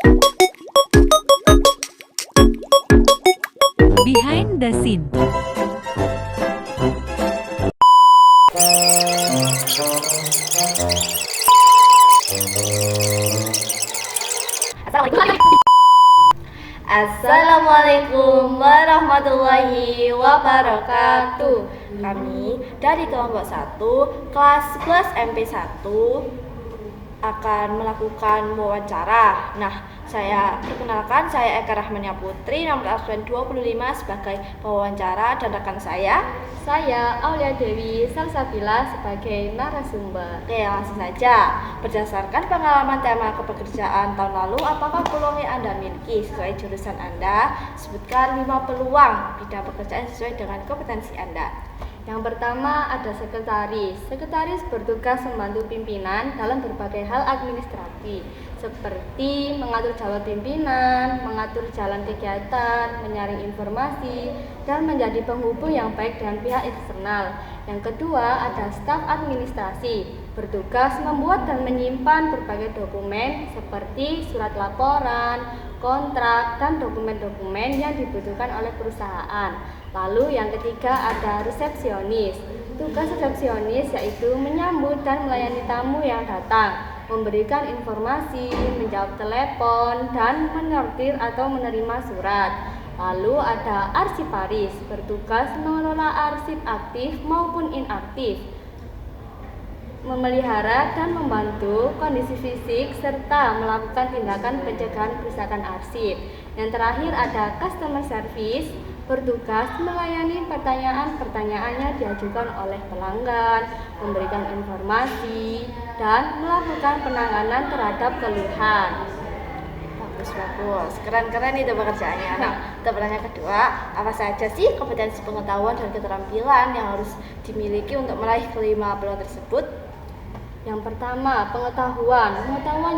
Behind the scene. Assalamualaikum warahmatullahi wabarakatuh. Kami dari kelompok 1 kelas 11 MP1 akan melakukan wawancara. Saya perkenalkan, saya Eka Rahmania Putri, nomor absen 25 sebagai pewawancara, dan rekan saya Aulia Dewi Salsabila sebagai narasumber. Oke, langsung saja. Berdasarkan pengalaman tema kepekerjaan tahun lalu, apakah peluang yang Anda miliki sesuai jurusan Anda? Sebutkan 5 peluang bidang pekerjaan sesuai dengan kompetensi Anda. Yang pertama ada sekretaris. Sekretaris bertugas membantu pimpinan dalam berbagai hal administratif, seperti mengatur jadwal pimpinan, mengatur jalan kegiatan, menyaring informasi, dan menjadi penghubung yang baik dengan pihak eksternal. Yang kedua ada staf administrasi, bertugas membuat dan menyimpan berbagai dokumen seperti surat laporan, kontrak, dan dokumen-dokumen yang dibutuhkan oleh perusahaan. Lalu yang ketiga ada resepsionis. Tugas resepsionis yaitu menyambut dan melayani tamu yang datang, memberikan informasi, menjawab telepon, dan menyortir atau menerima surat. Lalu ada arsiparis, bertugas mengelola arsip aktif maupun inaktif, memelihara dan membantu kondisi fisik, serta melakukan tindakan pencegahan kerusakan arsip. Yang terakhir ada customer service, bertugas melayani pertanyaan-pertanyaan yang diajukan oleh pelanggan, memberikan informasi, dan melakukan penanganan terhadap keluhan. Bagus, keren itu pekerjaannya. Untuk pertanyaan kedua, apa saja sih kompetensi pengetahuan dan keterampilan yang harus dimiliki untuk meraih kelima peluang tersebut? Yang pertama, pengetahuan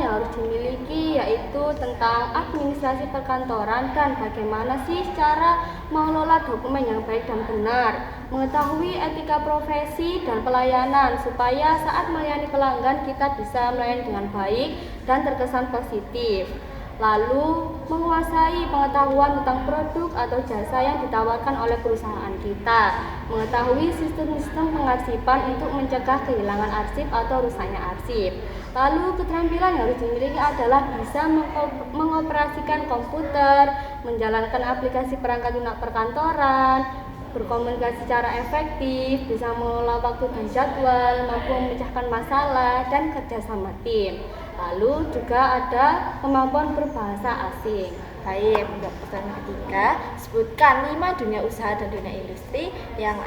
yang harus dimiliki yaitu tentang administrasi perkantoran dan bagaimana sih cara mengelola dokumen yang baik dan benar. Mengetahui etika profesi dan pelayanan supaya saat melayani pelanggan kita bisa melayani dengan baik dan terkesan positif. Lalu, menguasai pengetahuan tentang produk atau jasa yang ditawarkan oleh perusahaan kita. Mengetahui sistem-sistem pengarsipan untuk mencegah kehilangan arsip atau rusaknya arsip. Lalu, keterampilan yang harus dimiliki adalah bisa mengoperasikan komputer, menjalankan aplikasi perangkat lunak perkantoran, berkomunikasi secara efektif, bisa mengelola waktu dan jadwal, mampu memecahkan masalah, dan kerja sama tim. Lalu juga ada kemampuan berbahasa asing. Baik, untuk pertanyaan ketiga, sebutkan 5 dunia usaha dan dunia industri yang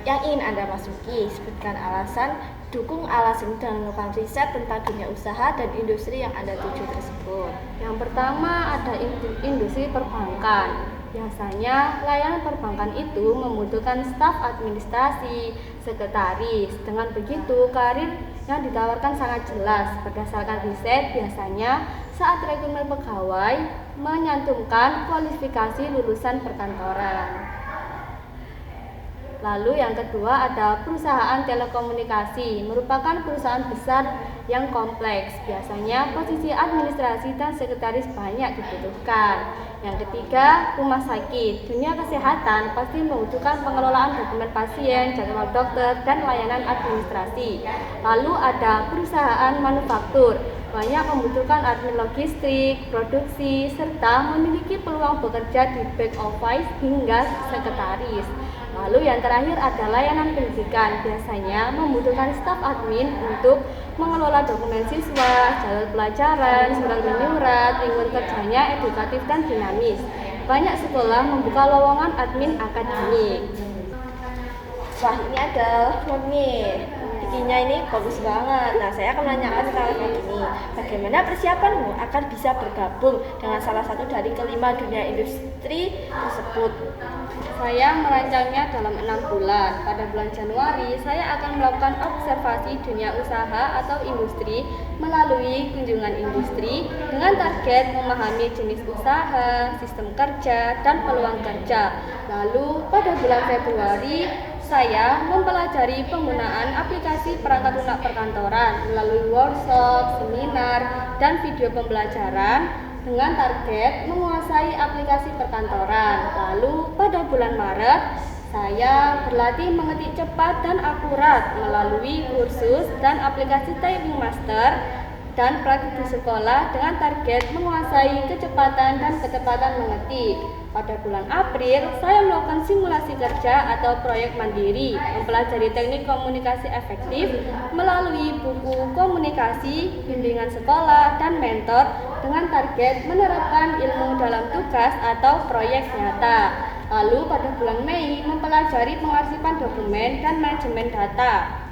ingin Anda masuki. Sebutkan alasan, dukung alasan dan melakukan riset tentang dunia usaha dan industri yang Anda tuju tersebut. Yang pertama ada industri perbankan. Biasanya layanan perbankan itu membutuhkan staf administrasi, sekretaris. Dengan begitu, karir yang ditawarkan sangat jelas. Berdasarkan riset, biasanya saat rekrutmen pegawai menyantumkan kualifikasi lulusan perkantoran. Lalu yang kedua ada perusahaan telekomunikasi, merupakan perusahaan besar yang kompleks. Biasanya posisi administrasi dan sekretaris banyak dibutuhkan. Yang ketiga, rumah sakit. Dunia kesehatan pasti membutuhkan pengelolaan dokumen pasien, jadwal dokter, dan layanan administrasi. Lalu ada perusahaan manufaktur, banyak membutuhkan admin logistik, produksi, serta memiliki peluang bekerja di back office hingga sekretaris. Lalu yang terakhir ada layanan pendidikan, biasanya membutuhkan staf admin untuk mengelola dokumen siswa, jadwal pelajaran, surat menyurat, lingkungan kerjanya edukatif dan dinamis. Banyak sekolah membuka lowongan admin akademik. Wah, ini ada form nih. Bikinnya ini bagus banget. Saya akan menanyakan tentang ini. Bagaimana persiapanmu agar bisa bergabung dengan salah satu dari kelima dunia industri tersebut? Saya merancangnya dalam 6 bulan. Pada bulan Januari, saya akan melakukan observasi dunia usaha atau industri melalui kunjungan industri dengan target memahami jenis usaha, sistem kerja, dan peluang kerja. Lalu, pada bulan Februari, Saya mempelajari penggunaan aplikasi perangkat lunak perkantoran melalui workshop, seminar, dan video pembelajaran dengan target menguasai aplikasi perkantoran. Lalu pada bulan Maret, saya berlatih mengetik cepat dan akurat melalui kursus dan aplikasi Typing Master dan praktik di sekolah dengan target menguasai kecepatan dan kecepatan mengetik. Pada bulan April, saya melakukan simulasi kerja atau proyek mandiri, mempelajari teknik komunikasi efektif melalui buku komunikasi, bimbingan sekolah, dan mentor dengan target menerapkan ilmu dalam tugas atau proyek nyata. Lalu pada bulan Mei, mempelajari pengarsipan dokumen dan manajemen data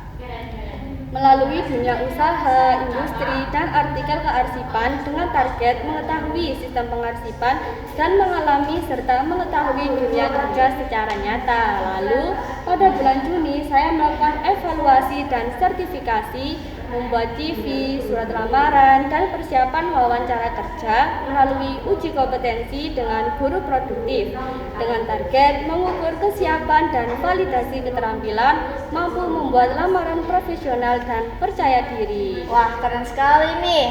melalui dunia usaha, industri, dan artikel kearsipan dengan target mengetahui sistem pengarsipan dan mengalami serta mengetahui dunia kerja secara nyata. Lalu pada bulan Juni saya melakukan evaluasi dan sertifikasi, membuat CV, surat lamaran, dan persiapan wawancara kerja melalui uji kompetensi dengan guru produktif dengan target mengukur kesiapan dan validasi keterampilan mampu membuat lamaran profesional dan percaya diri. Wah, keren sekali nih.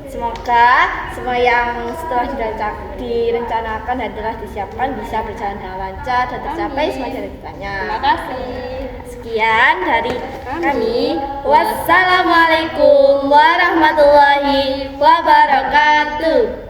Semoga semua yang setelah direncanakan dan telah disiapkan bisa berjalan dengan lancar dan tercapai semua cita-citanya. Terima kasih. Sekian dari kami. Wassalamualaikum warahmatullahi wabarakatuh.